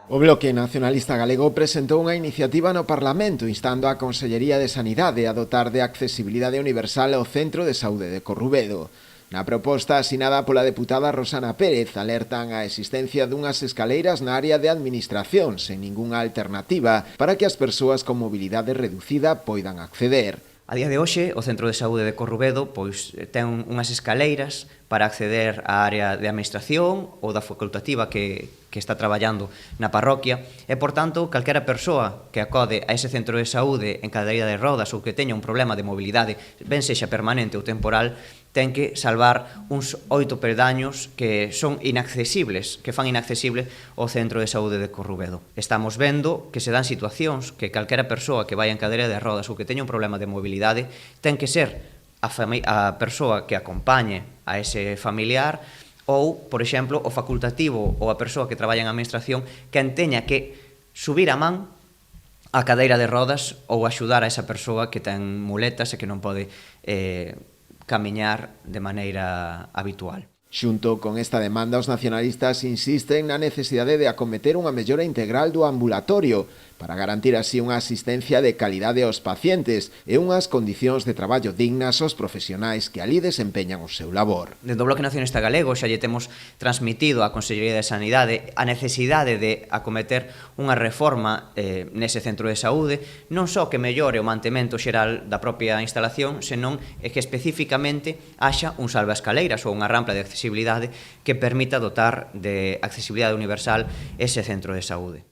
O Bloque Nacionalista Galego presentou unha iniciativa no Parlamento instando a Consellería de Sanidade a dotar de accesibilidade universal ao Centro de Saúde de Corrubedo. Na proposta asinada pola deputada Rosana Pérez alertan a existencia dunhas escaleiras na área de administración sen ningunha alternativa para que as persoas con mobilidade reducida poidan acceder. A día de hoxe, o Centro de Saúde de Corrubedo ten unhas escaleiras para acceder á área de administración ou da facultativa que está traballando na parroquia e, por tanto, calquera persoa que acode a ese centro de saúde en cadeira de rodas ou que teña un problema de mobilidade, ben sexa permanente ou temporal, ten que salvar uns 8 peldaños que son inaccesibles, que fan inaccesible o Centro de Saúde de Corrubedo. Estamos vendo que se dan situacións que calquera persoa que vai en cadeira de rodas ou que teña un problema de mobilidade ten que ser a persoa que acompañe a ese familiar ou, por exemplo, o facultativo ou a persoa que traballa en administración que teña que subir a man a cadeira de rodas ou axudar a esa persoa que ten muletas e que non pode camiñar de maneira habitual. Xunto con esta demanda, os nacionalistas insisten na necesidade de acometer unha mellora integral do ambulatorio para garantir así unha asistencia de calidade aos pacientes e unhas condicións de traballo dignas aos profesionais que alí desempeñan o seu labor. Dentro do Bloque Nacionalista Galego xa lle temos transmitido á Consellería de Sanidade a necesidade de acometer unha reforma nese centro de saúde, non só que mellore o mantemento xeral da propia instalación, senón que especificamente haxa un salvaescaleiras ou unha rampa de accesibilidade que permita dotar de accesibilidade universal ese centro de saúde.